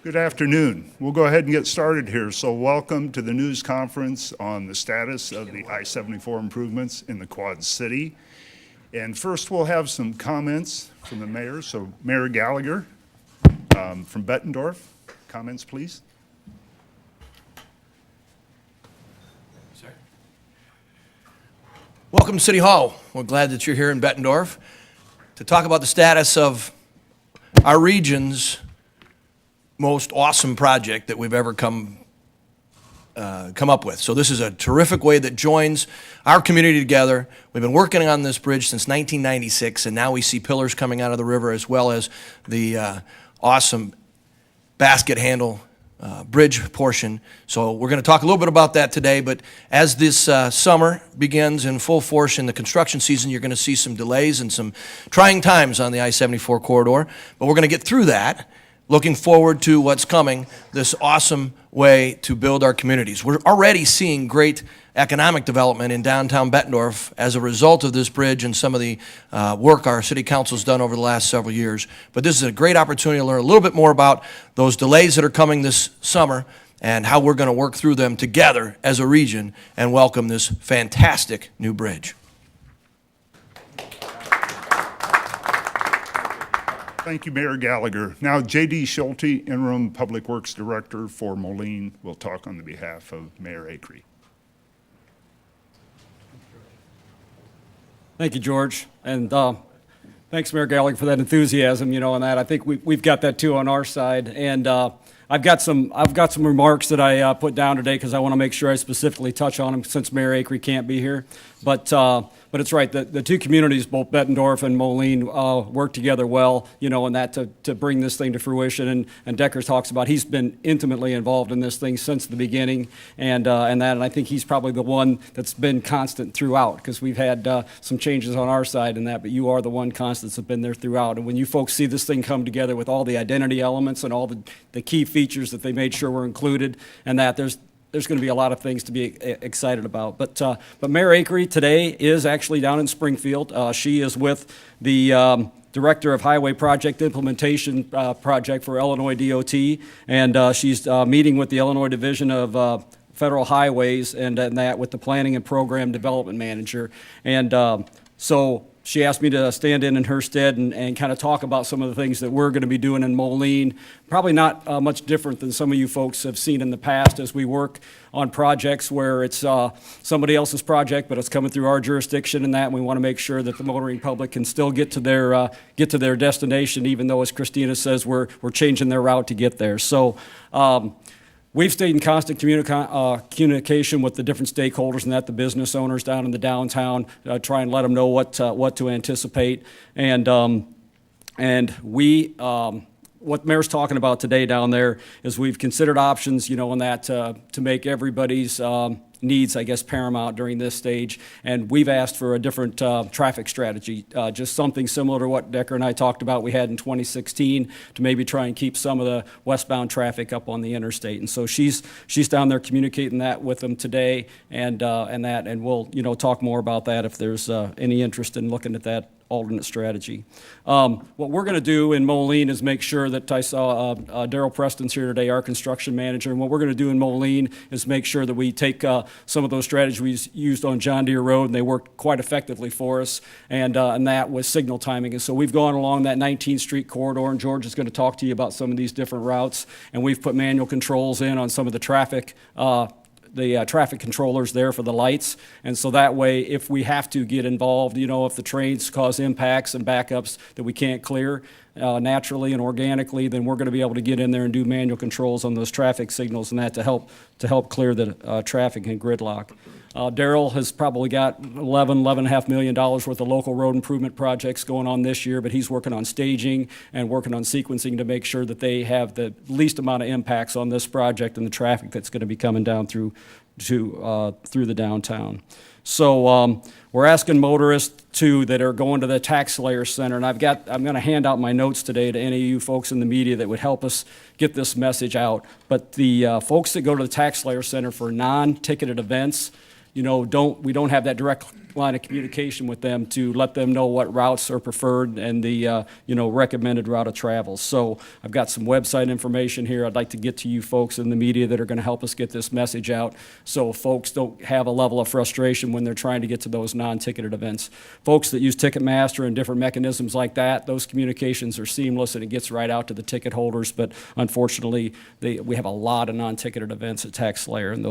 Good afternoon. We'll go ahead and get started here. So welcome to the news conference on the status of the I-74 improvements in the Quad City. And first we'll have some comments from the mayor. So Mayor Gallagher from Bettendorf, comments please. Welcome to City Hall. We're glad that you're here in Bettendorf to talk about the status of our region's most awesome project that we've ever come up with. So this is a terrific way that joins our community together. We've been working on this bridge since 1996, and now we see pillars coming out of the river as well as the awesome basket handle bridge portion. So we're going to talk a little bit about that today, but as this summer begins in full force in the construction season, you're going to see some delays and some trying times on the I-74 corridor, but we're going to get through that. Looking forward to what's coming, this awesome way to build our communities. We're already seeing great economic development in downtown Bettendorf as a result of this bridge and some of the work our city council's done over the last several years. But this is a great opportunity to learn a little bit more about those delays that are coming this summer and how we're going to work through them together as a region and welcome this fantastic new bridge. Thank you, Mayor Gallagher. Now, J.D. Schulte, Interim Public Works Director for Moline, will talk on the behalf of Mayor Acree. Thank you, George. And thanks, Mayor Gallagher, for that enthusiasm, on that. I think we've got that too on our side. And I've got some remarks that I put down today because I want to make sure I specifically touch on them since Mayor Acree can't be here. But it's right, the two communities, both Bettendorf and Moline, work together well, and that to bring this thing to fruition. And Decker talks about he's been intimately involved in this thing since the beginning, and I think he's probably the one that's been constant throughout because we've had some changes on our side in that, but you are the one constant that's been there throughout. And when you folks see this thing come together with all the identity elements and all the key features that they made sure were included, and that there's going to be a lot of things to be excited about. But Mayor Acree today is actually down in Springfield. She is with the Director of Highway Project Implementation Project for Illinois DOT, and she's meeting with the Illinois Division of Federal Highways and that with the Planning and Program Development Manager. And so she asked me to stand in her stead and kind of talk about some of the things that we're going to be doing in Moline. Probably not much different than some of you folks have seen in the past as we work on projects where it's somebody else's project, but it's coming through our jurisdiction and that. And we want to make sure that the motoring public can still get to their destination, even though, as Christina says, we're changing their route to get there. So. We've stayed in constant communication with the different stakeholders and that the business owners down in the downtown, try and let them know what to anticipate. And we, what Mayor's talking about today down there is we've considered options, on that to make everybody's needs, I guess, paramount during this stage. And we've asked for a different traffic strategy, just something similar to what Decker and I talked about we had in 2016 to maybe try and keep some of the westbound traffic up on the interstate. And so she's down there communicating that with them today and we'll, talk more about that if there's any interest in looking at that alternate strategy. What we're going to do in Moline is make sure that I saw Daryl Preston's here today, our construction manager, and what we're going to do in Moline is make sure that we take some of those strategies we used on John Deere Road, and they worked quite effectively for us, and that was signal timing. And so we've gone along that 19th Street corridor, and George is going to talk to you about some of these different routes, and we've put manual controls in on some of the traffic traffic controllers there for the lights. And so that way, if we have to get involved, if the trains cause impacts and backups that we can't clear naturally and organically, then we're going to be able to get in there and do manual controls on those traffic signals and that to help clear the traffic and gridlock. Daryl has probably got $11.5 million worth of local road improvement projects going on this year, but he's working on staging and working on sequencing to make sure that they have the least amount of impacts on this project and the traffic that's going to be coming down through the downtown. So we're asking motorists that are going to the Tax Slayer Center, and I'm going to hand out my notes today to any of you folks in the media that would help us get this message out. But the folks that go to the Tax Slayer Center for non-ticketed events, we don't have that direct line of communication with them to let them know what routes are preferred and the, recommended route of travel. So I've got some website information here I'd like to get to you folks in the media that are going to help us get this message out so folks don't have a level of frustration when they're trying to get to those non-ticketed events. Folks that use Ticketmaster and different mechanisms like that, those communications are seamless and it gets right out to the ticket holders, but unfortunately, we have a lot of non-ticketed events at TaxSlayer, and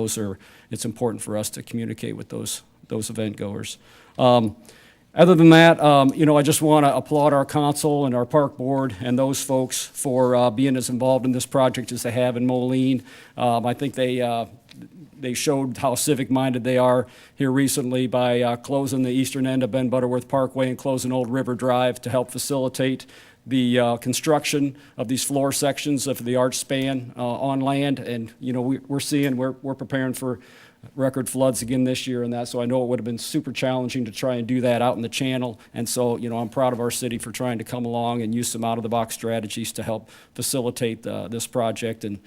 it's important for us to communicate with those event goers. Other than that, I just want to applaud our council and our park board and those folks for being as involved in this project as they have in Moline. I think they showed how civic-minded they are here recently by closing the eastern end of Ben Butterworth Parkway and closing Old River Drive to help facilitate the construction of these floor sections of the arch span on land. And, we're preparing for record floods again this year and that, so I know it would have been super challenging to try and do that out in the channel. And so, I'm proud of our city for trying to come along and use some out-of-the-box strategies to help facilitate this project and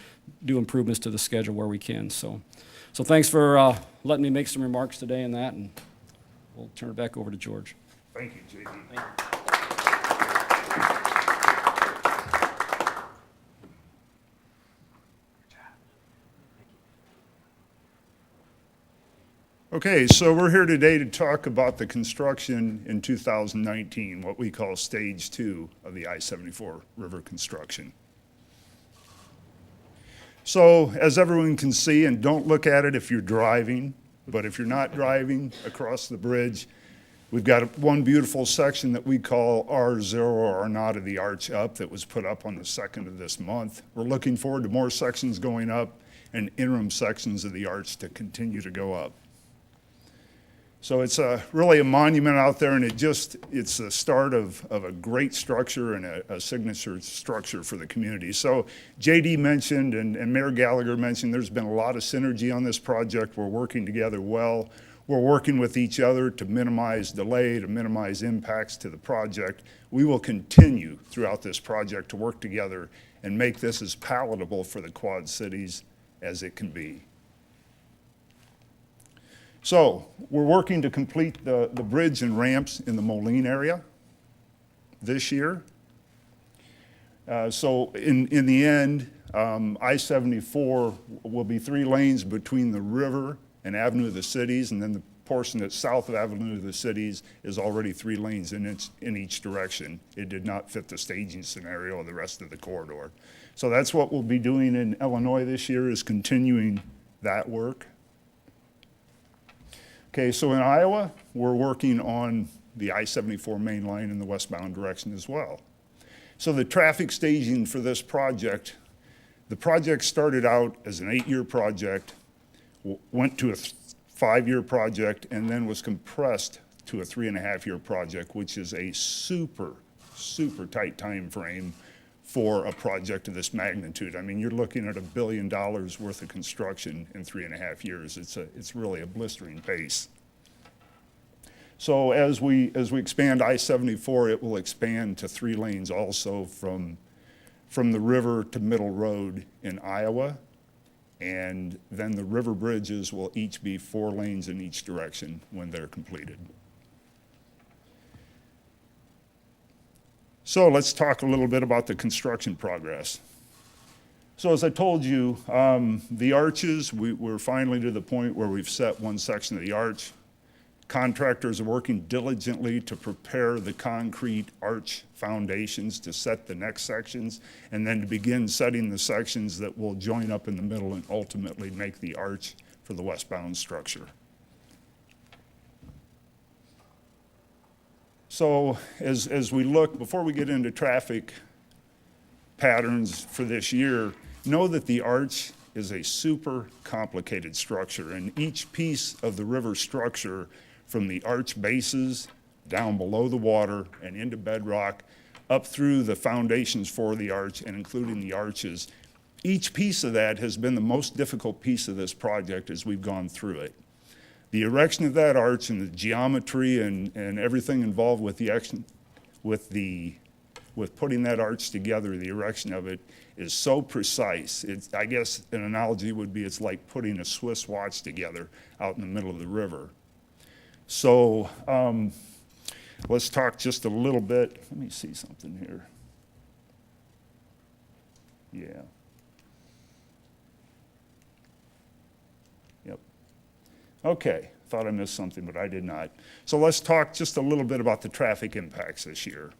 do improvements to the schedule where we can. So thanks for letting me make some remarks today on that, and we'll turn it back over to George. Thank you, JD. Okay, so we're here today to talk about the construction in 2019, what we call Stage 2 of the I-74 river construction. So as everyone can see, and don't look at it if you're driving, but if you're not driving across the bridge, we've got one beautiful section that we call R0, or Arnott of the Arch Up, that was put up on the 2nd of this month. We're looking forward to more sections going up and interim sections of the arch to continue to go up. So it's really a monument out there, and it's the start of a great structure and a signature structure for the community. So JD mentioned and Mayor Gallagher mentioned there's been a lot of synergy on this project. We're working together well. We're working with each other to minimize delay, to minimize impacts to the project. We will continue throughout this project to work together and make this as palatable for the Quad Cities as it can be. So we're working to complete the bridge and ramps in the Moline area this year. So in the end, I-74 will be 3 lanes between the river and Avenue of the Cities, and then the portion that's south of Avenue of the Cities is already 3 lanes in each direction. It did not fit the staging scenario of the rest of the corridor. So that's what we'll be doing in Illinois this year, is continuing that work. Okay, so in Iowa, we're working on the I-74 main line in the westbound direction as well. So the traffic staging for this project, the project started out as an 8-year project, went to a 5-year project, and then was compressed to a 3.5-year project, which is a super, super tight time frame for a project of this magnitude. I mean, you're looking at $1 billion worth of construction in 3.5 years. It's really a blistering pace. So as we expand I-74, it will expand to 3 lanes also from the river to Middle Road in Iowa. And then the river bridges will each be 4 lanes in each direction when they're completed. So let's talk a little bit about the construction progress. So as I told you, the arches, we're finally to the point where we've set one section of the arch. Contractors are working diligently to prepare the concrete arch foundations to set the next sections, and then to begin setting the sections that will join up in the middle and ultimately make the arch for the westbound structure. So as we look, before we get into traffic patterns for this year, know that the arch is a super complicated structure, and each piece of the river structure, from the arch bases down below the water and into bedrock, up through the foundations for the arch and including the arches, each piece of that has been the most difficult piece of this project as we've gone through it. The erection of that arch and the geometry and everything involved with with putting that arch together, the erection of it is so precise. I guess an analogy would be it's like putting a Swiss watch together out in the middle of the river. So let's talk just a little bit. Let me see something here. Yeah. Yep. Okay, thought I missed something, but I did not. So let's talk just a little bit about the traffic impacts this year.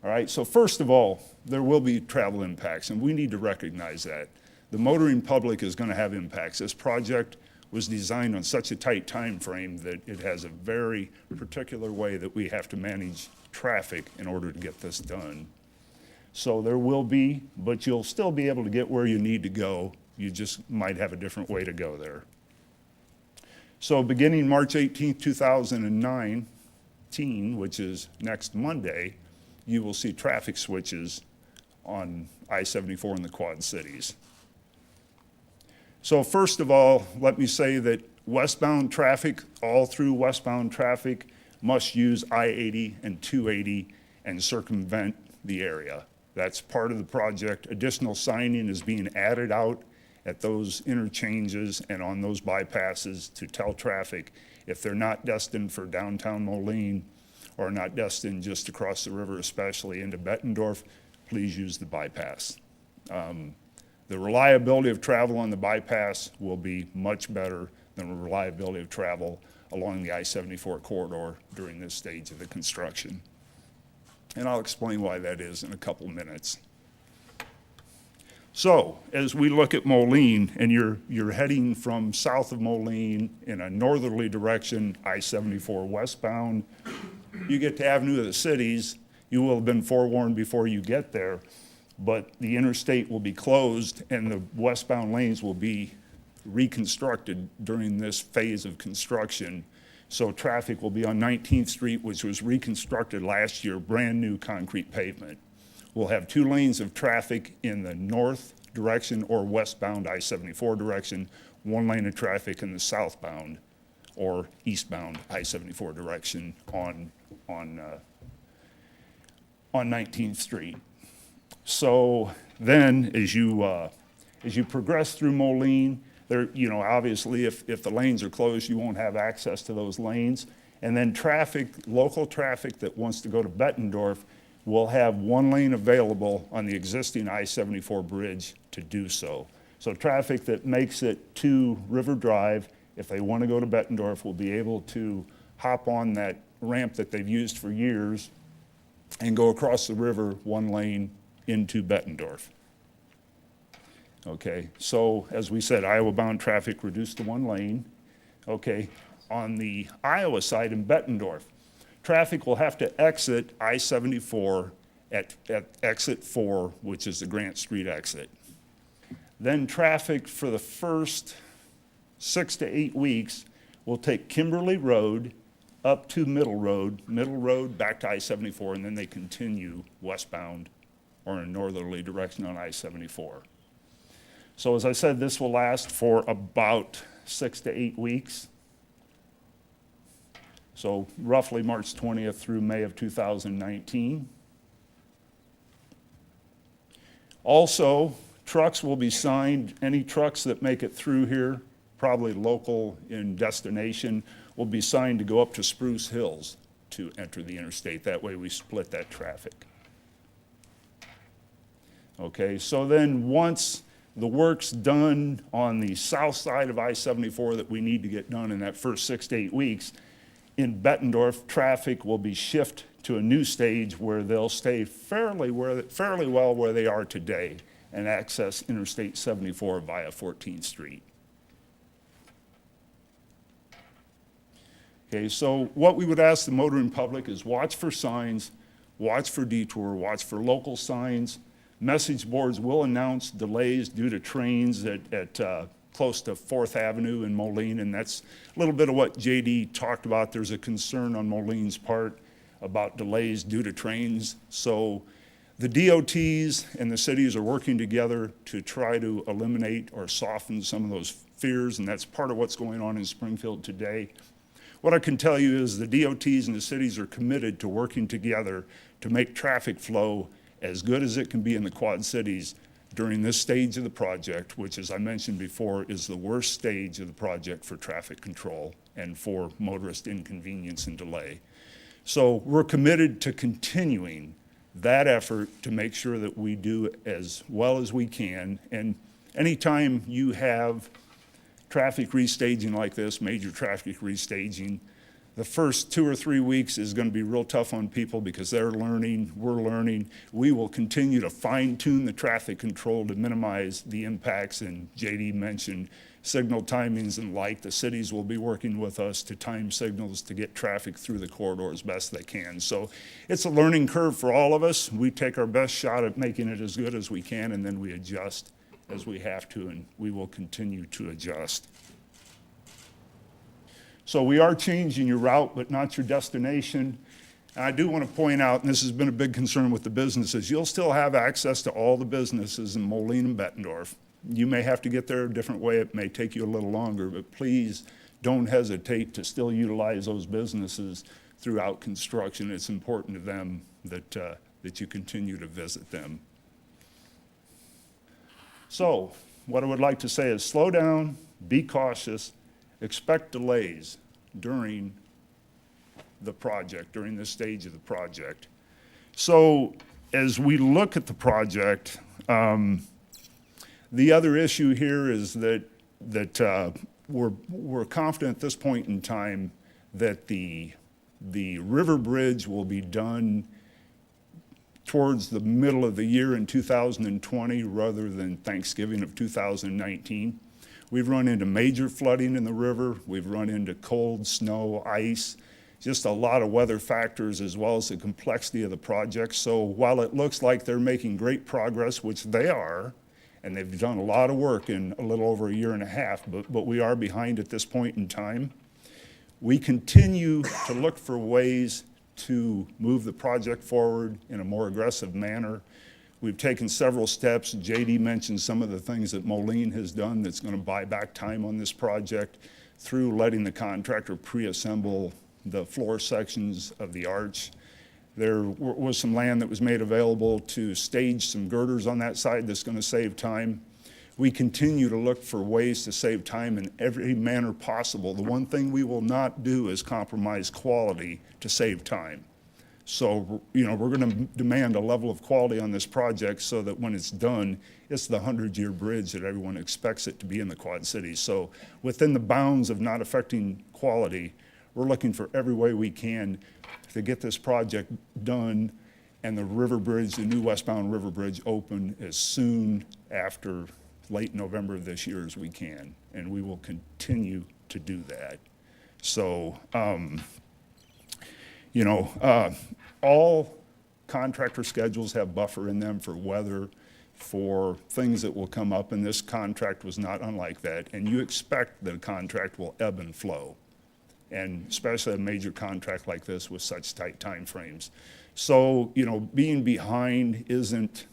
All right, so first of all, there will be travel impacts, and we need to recognize that. The motoring public is going to have impacts. This project was designed on such a tight time frame that it has a very particular way that we have to manage traffic in order to get this done. So there will be, but you'll still be able to get where you need to go. You just might have a different way to go there. So beginning March 18th, 2019, which is next Monday, you will see traffic switches on I-74 in the Quad Cities. So first of all, let me say that westbound traffic, all through westbound traffic, must use I-80 and 280 and circumvent the area. That's part of the project. Additional signing is being added out at those interchanges and on those bypasses to tell traffic if they're not destined for downtown Moline or not destined just across the river, especially into Bettendorf, please use the bypass. The reliability of travel on the bypass will be much better than the reliability of travel along the I-74 corridor during this stage of the construction. And I'll explain why that is in a couple minutes. So, as we look at Moline, and you're heading from south of Moline in a northerly direction, I-74 westbound, you get to Avenue of the Cities, you will have been forewarned before you get there, but the interstate will be closed and the westbound lanes will be reconstructed during this phase of construction. So traffic will be on 19th Street, which was reconstructed last year, brand new concrete pavement. We'll have 2 lanes of traffic in the north direction or westbound I-74 direction, 1 lane of traffic in the southbound or eastbound I-74 direction on 19th Street. So then as you progress through Moline, there, obviously if the lanes are closed, you won't have access to those lanes. And then traffic, local traffic that wants to go to Bettendorf will have 1 lane available on the existing I-74 bridge to do so. So traffic that makes it to River Drive, if they want to go to Bettendorf, will be able to hop on that ramp that they've used for years and go across the river 1 lane into Bettendorf. Okay, so as we said, Iowa-bound traffic reduced to 1 lane. Okay, on the Iowa side in Bettendorf, traffic will have to exit I-74 at exit 4, which is the Grant Street exit. Then traffic for the first 6 to 8 weeks will take Kimberly Road up to Middle Road back to I-74, and then they continue westbound or in a northerly direction on I-74. So as I said, this will last for about 6 to 8 weeks. So roughly March 20th through May of 2019. Also, trucks will be signed. Any trucks that make it through here, probably local in destination, will be signed to go up to Spruce Hills to enter the interstate. That way we split that traffic. Okay, so then once the work's done on the south side of I-74 that we need to get done in that first 6 to 8 weeks, in Bettendorf, traffic will be shifted to a new stage where they'll stay fairly well where they are today and access Interstate 74 via 14th Street. Okay, so what we would ask the motoring public is watch for signs, watch for detour, watch for local signs. Message boards will announce delays due to trains at close to 4th Avenue in Moline, and that's a little bit of what JD talked about. There's a concern on Moline's part about delays due to trains. So the DOTs and the cities are working together to try to eliminate or soften some of those fears, and that's part of what's going on in Springfield today. What I can tell you is the DOTs and the cities are committed to working together to make traffic flow as good as it can be in the Quad Cities during this stage of the project, which, as I mentioned before, is the worst stage of the project for traffic control and for motorist inconvenience and delay. So we're committed to continuing that effort to make sure that we do as well as we can. And anytime you have traffic restaging like this, major traffic restaging, the first 2 or 3 weeks is going to be real tough on people because they're learning, we're learning. We will continue to fine tune the traffic control to minimize the impacts, and JD mentioned signal timings and like. The cities will be working with us to time signals to get traffic through the corridor as best they can. So it's a learning curve for all of us. We take our best shot at making it as good as we can, and then we adjust as we have to, and we will continue to adjust. So we are changing your route, but not your destination. And I do want to point out, and this has been a big concern with the businesses, you'll still have access to all the businesses in Moline and Bettendorf. You may have to get there a different way. It may take you a little longer, but please don't hesitate to still utilize those businesses throughout construction. It's important to them that you continue to visit them. So what I would like to say is slow down, be cautious, expect delays during the project, during this stage of the project. So as we look at the project, the other issue here is that we're confident at this point in time that the river bridge will be done towards the middle of the year in 2020 rather than Thanksgiving of 2019. We've run into major flooding in the river. We've run into cold, snow, ice, just a lot of weather factors as well as the complexity of the project. So while it looks like they're making great progress, which they are, and they've done a lot of work in a little over a year and a half, but we are behind at this point in time. We continue to look for ways to move the project forward in a more aggressive manner. We've taken several steps. JD mentioned some of the things that Moline has done that's going to buy back time on this project through letting the contractor pre-assemble the floor sections of the arch. There was some land that was made available to stage some girders on that side that's going to save time. We continue to look for ways to save time in every manner possible. The one thing we will not do is compromise quality to save time. So, we're going to demand a level of quality on this project so that when it's done, it's the 100-year bridge that everyone expects it to be in the Quad Cities. So within the bounds of not affecting quality, we're looking for every way we can to get this project done and the river bridge, the new westbound river bridge, open as soon after late November of this year as we can. And we will continue to do that. So, all contractor schedules have buffer in them for weather, for things that will come up, and this contract was not unlike that. And you expect that a contract will ebb and flow, and especially a major contract like this with such tight time frames. So, being behind isn't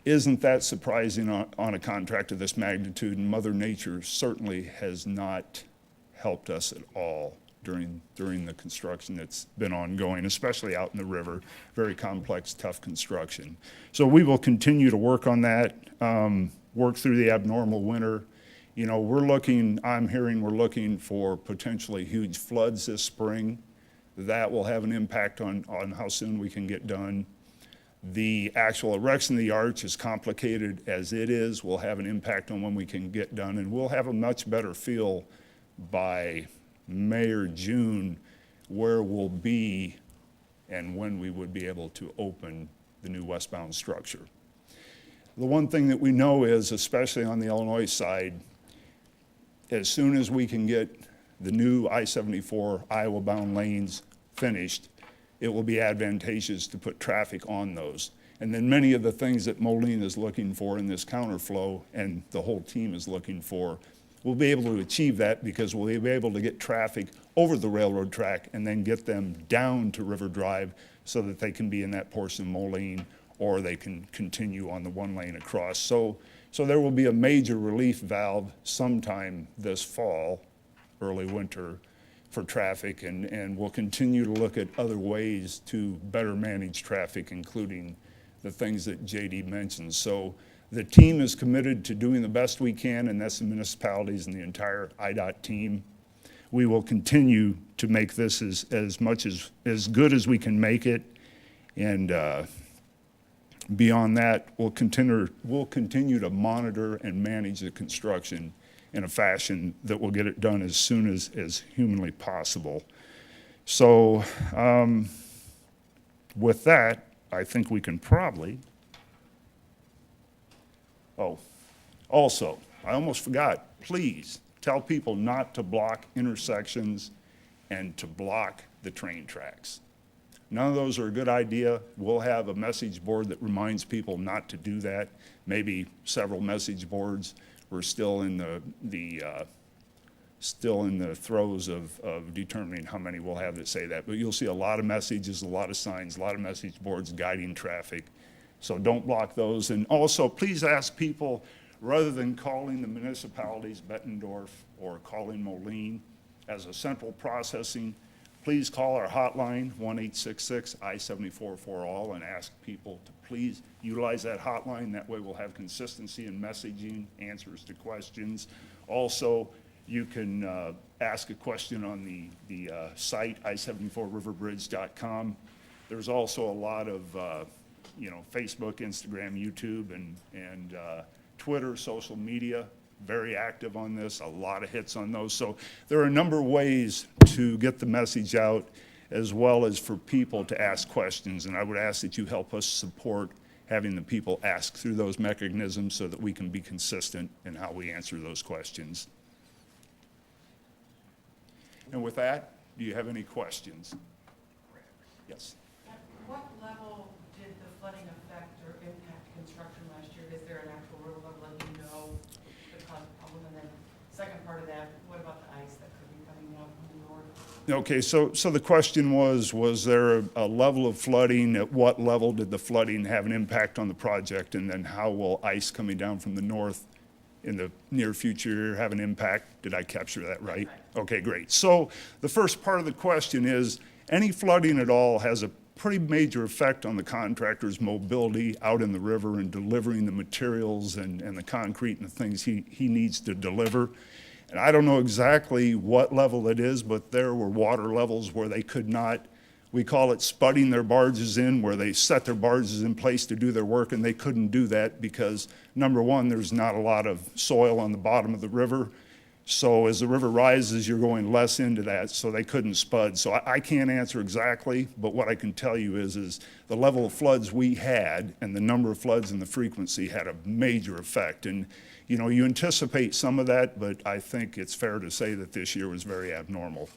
that surprising on a contract of this magnitude, and Mother Nature certainly has not helped us at all during the construction that's been ongoing, especially out in the river. Very complex, tough construction. So we will continue to work on that, work through the abnormal winter. I'm hearing we're looking for potentially huge floods this spring. That will have an impact on how soon we can get done. The actual erection of the arch, as complicated as it is, will have an impact on when we can get done, and we'll have a much better feel by May or June where we'll be and when we would be able to open the new westbound structure. The one thing that we know is, especially on the Illinois side, as soon as we can get the new I-74 Iowa-bound lanes finished, it will be advantageous to put traffic on those. And then many of the things that Moline is looking for in this counterflow and the whole team is looking for, we'll be able to achieve that because we'll be able to get traffic over the railroad track and then get them down to River Drive so that they can be in that portion of Moline, or they can continue on the one lane across. So there will be a major relief valve sometime this fall, early winter, for traffic, and we'll continue to look at other ways to better manage traffic, including the things that JD mentioned. So the team is committed to doing the best we can, and that's the municipalities and the entire IDOT team. we will continue to make this as much as good as we can make it. And beyond that, we'll continue to monitor and manage the construction in a fashion that will get it done as soon as humanly possible. So with that, I think we can probably, oh, also, I almost forgot, please tell people not to block intersections and to block the train tracks. None of those are a good idea. We'll have a message board that reminds people not to do that. Maybe several message boards. We're still in the throes of determining how many we'll have that say that. But you'll see a lot of messages, a lot of signs, a lot of message boards guiding traffic. So don't block those. And also, please ask people, rather than calling the municipalities, Bettendorf, or calling Moline as a central processing, please call our hotline, 1-866-I-74-4ALL, and ask people to please utilize that hotline. That way we'll have consistency in messaging, answers to questions. Also, you can ask a question on the site, i74riverbridge.com. There's also a lot of, Facebook, Instagram, YouTube, and Twitter, social media, very active on this, a lot of hits on those. So there are a number of ways to get the message out, as well as for people to ask questions. And I would ask that you help us support having the people ask through those mechanisms so that we can be consistent in how we answer those questions. And with that, do you have any questions? Yes. At what level did the flooding affect or impact construction last year? Is there an actual real level that you know could cause a problem? And then second part of that, what about the ice that could be coming out from the north? Okay, so the question was there a level of flooding? At what level did the flooding have an impact on the project? And then how will ice coming down from the north in the near future have an impact? Did I capture that right? Okay, great. So the first part of the question is, any flooding at all has a pretty major effect on the contractor's mobility out in the river and delivering the materials and the concrete and the things he needs to deliver. And I don't know exactly what level it is, but there were water levels where they could not, we call it spudding their barges in, where they set their barges in place to do their work, and they couldn't do that because, number one, there's not a lot of soil on the bottom of the river. So as the river rises, you're going less into that, so they couldn't spud. So I can't answer exactly, but what I can tell you is the level of floods we had and the number of floods and the frequency had a major effect. And, you anticipate some of that, but I think it's fair to say that this year was very abnormal.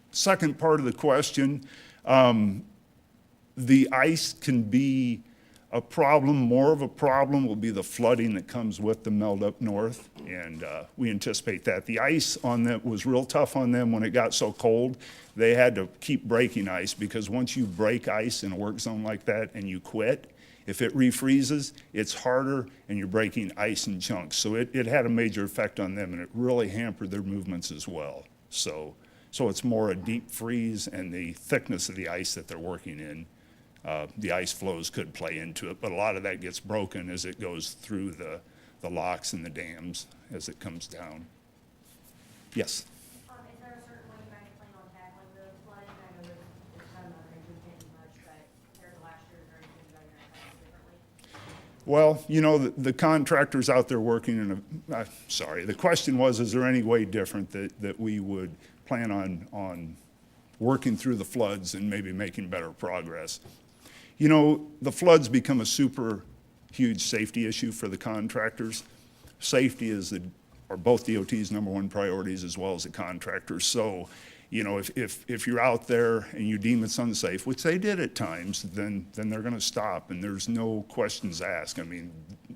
Second part of the question, the ice can be a problem. More of a problem will be the flooding that comes with the melt up north, and we anticipate that. The ice on them was real tough on them when it got so cold. They had to keep breaking ice, because once you break ice in a work zone like that and you quit, if it refreezes, it's harder and you're breaking ice in chunks. So it had a major effect on them, and it really hampered their movements as well. So it's more a deep freeze and the thickness of the ice that they're working in. The ice flows could play into it, but a lot of that gets broken as it goes through the locks and the dams as it comes down. Yes? Is there a certain way you guys plan on tackling the flooding? I know there's kind of not going to be much, but compared to last year, is there anything you guys are going to tackle differently? Well, the contractors out there working in the question was, is there any way different that we would plan on working through the floods and maybe making better progress? The floods become a super huge safety issue for the contractors. Safety are both DOT's number one priorities, as well as the contractors. So, if you're out there and you deem it's unsafe, which they did at times, then they're going to stop, and there's no questions asked. I mean,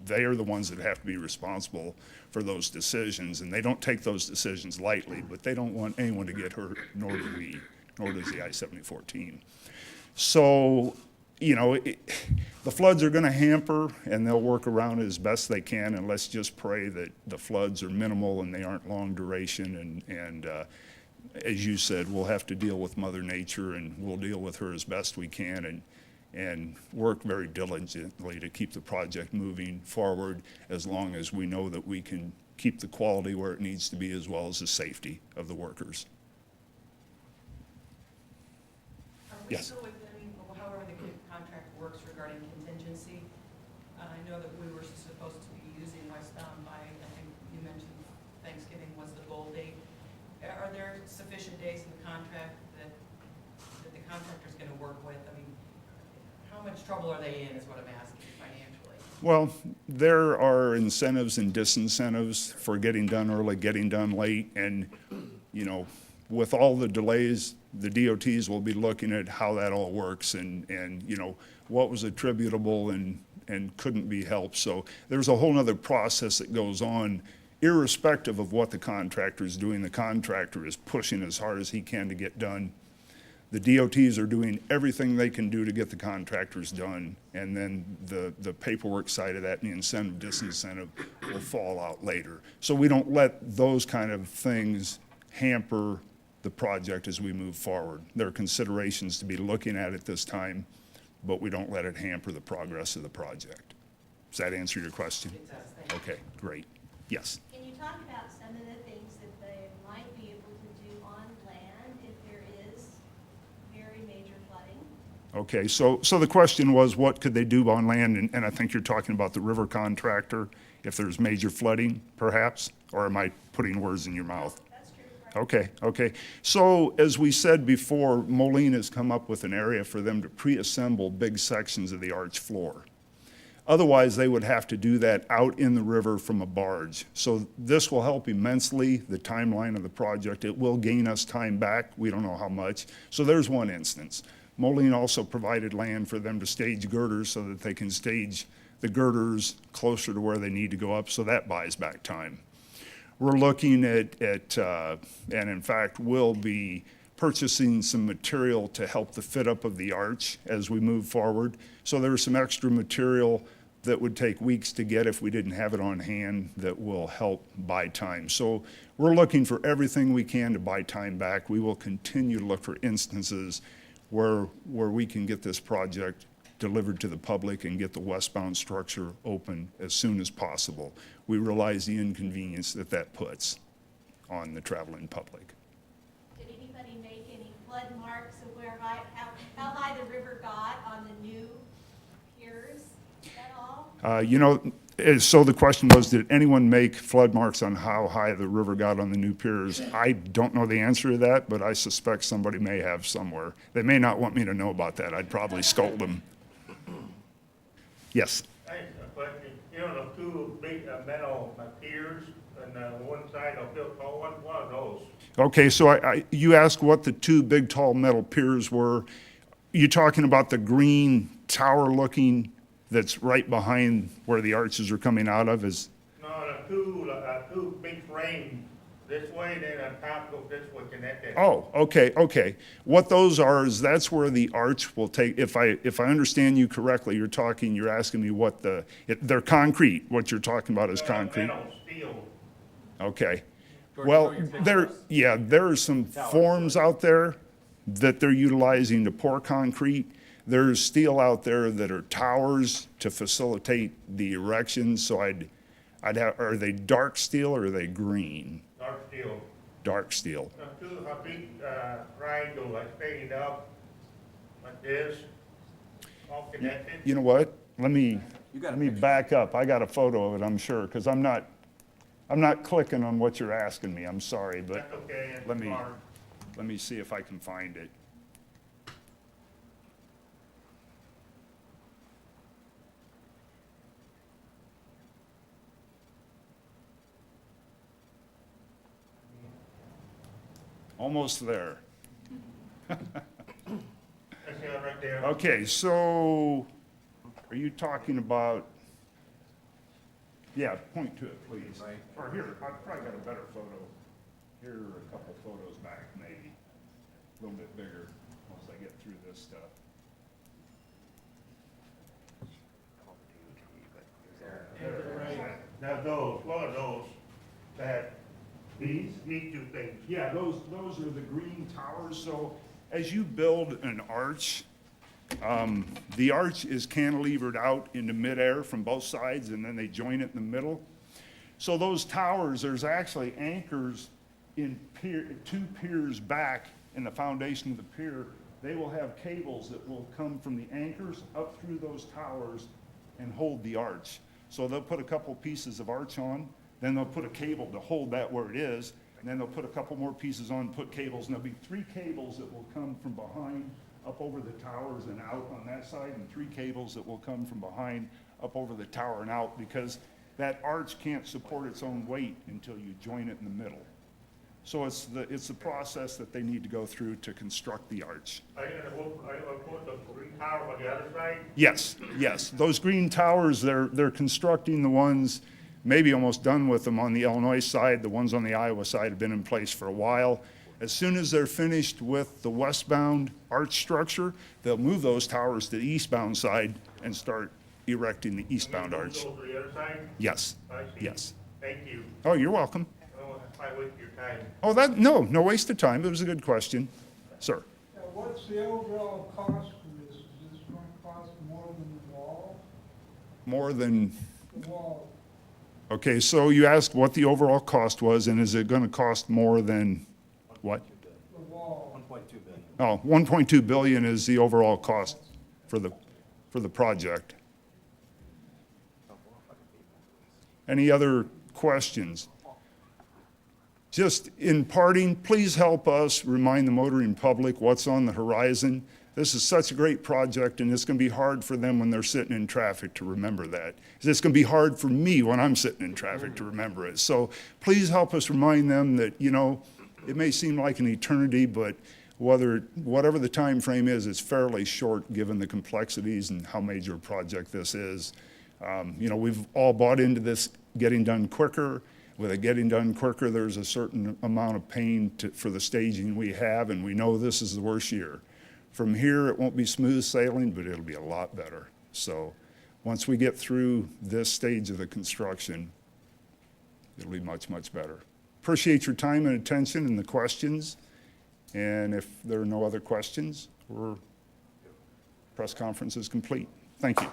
they are the ones that have to be responsible for those decisions, and they don't take those decisions lightly, but they don't want anyone to get hurt, nor do we, nor does the I-74 team. So, the floods are going to hamper, and they'll work around it as best they can, and let's just pray that the floods are minimal and they aren't long duration. And as you said, we'll have to deal with Mother Nature, and we'll deal with her as best we can, and work very diligently to keep the project moving forward, as long as we know that we can keep the quality where it needs to be as well as the safety of the workers. Are we Yes. still with, I mean, however the contract works regarding contingency? I know that we were supposed to be using westbound by, I think you mentioned Thanksgiving was the goal date. Are there sufficient days in the contract that the contractor's gonna work with? I mean, how much trouble are they in is what I'm asking financially? Well, there are incentives and disincentives for getting done early, getting done late, and, you know, with all the delays, the DOTs will be looking at how that all works and, you know, what was attributable and couldn't be helped. So there's a whole nother process that goes on irrespective of what the contractor is doing. The contractor is pushing as hard as he can to get done. The DOTs are doing everything they can do to get the contractors done, and then the paperwork side of that and the incentive, disincentive will fall out later. So we don't let those kind of things hamper the project as we move forward. There are considerations to be looking at this time, but we don't let it hamper the progress of the project. Does that answer your question? It does, thank you. Okay, great. Yes. Can you talk about some of the things that they might be able to do on land if there is very major flooding? Okay, so the question was, what could they do on land? And I think you're talking about the river contractor, if there's major flooding, perhaps? Or am I putting words in your mouth? That's true. Right? Okay. So as we said before, Moline has come up with an area for them to pre-assemble big sections of the arch floor. Otherwise, they would have to do that out in the river from a barge. So this will help immensely the timeline of the project. It will gain us time back. We don't know how much. So there's one instance. Moline also provided land for them to stage girders so that they can stage the girders closer to where they need to go up, so that buys back time. We're looking at and in fact will be purchasing some material to help the fit up of the arch as we move forward. So there's some extra material that would take weeks to get if we didn't have it on hand that will help buy time. So we're looking for everything we can to buy time back. We will continue to look for instances where we can get this project delivered to the public and get the westbound structure open as soon as possible. We realize the inconvenience that puts on the traveling public. Did anybody make any flood marks of how high the river got on the new piers at all? You know, so the question was, did anyone make flood marks on how high the river got on the new piers? I don't know the answer to that, but I suspect somebody may have somewhere. They may not want me to know about that. I'd probably scold them. Yes. I have a question. You know, the two big metal piers on one side of Bill Cole, one of those. Okay, so you asked what the two big tall metal piers were. You talking about the green tower looking that's right behind where the arches are coming out of is? No, the two big frames this way, then on top goes this way connected. Oh, okay. What those are is that's where the arch will take, if I understand you correctly, you're asking me what they're concrete. What you're talking about is concrete. Metal, steel. Okay. Well, there are some forms out there that they're utilizing to pour concrete. There's steel out there that are towers to facilitate the erection. So I'd have, are they dark steel or are they green? Dark steel. Dark steel. A big triangle like staying up like this, all connected. You know what? Let me back up. I got a photo of it, I'm sure, because I'm not clicking on what you're asking me. I'm sorry, but That's okay. let me see if I can find it. Almost there. That's it right there. Okay, so are you talking about, yeah, point to it, please. Or here, I've probably got a better photo. Here are a couple photos back, maybe. A little bit bigger once I get through this stuff. Now those, one of those, that, these two things. Yeah, those are the green towers. So as you build an arch, the arch is cantilevered out into midair from both sides, and then they join it in the middle. So those towers, there's actually anchors in two piers back in the foundation of the pier. They will have cables that will come from the anchors up through those towers and hold the arch. So they'll put a couple pieces of arch on, then they'll put a cable to hold that where it is, and then they'll put a couple more pieces on, put cables, and there'll be 3 cables that will come from behind up over the towers and out on that side, and 3 cables that will come from behind up over the tower and out, because that arch can't support its own weight until you join it in the middle. So it's the process that they need to go through to construct the arch. Are you gonna put the green tower on the other side? Yes, yes. Those green towers, they're constructing the ones, maybe almost done with them on the Illinois side. The ones on the Iowa side have been in place for a while. As soon as they're finished with the westbound arch structure, they'll move those towers to the eastbound side and start erecting the eastbound arch. Go to the other side? Yes, I see. yes. Thank you. Oh, you're welcome. I don't want to waste your time. Oh, no waste of time. It was a good question. Sir? What's the overall cost for this? Is this going to cost more than the wall? More than, The wall, okay, so you asked what the overall cost was, and is it going to cost more than what? the wall. Oh, 1.2 billion is the overall cost for the project. Any other questions? Just in parting, please help us remind the motoring public what's on the horizon. This is such a great project, and it's going to be hard for them when they're sitting in traffic to remember that. It's going to be hard for me when I'm sitting in traffic to remember it. So please help us remind them that, you know, it may seem like an eternity, but whatever the time frame is, it's fairly short given the complexities and how major a project this is. You know, we've all bought into this getting done quicker. With it getting done quicker, there's a certain amount of pain for the staging we have, and we know this is the worst year. From here, it won't be smooth sailing, but it'll be a lot better. So once we get through this stage of the construction, it'll be much, much better. Appreciate your time and attention and the questions. And if there are no other questions, press conference is complete. Thank you.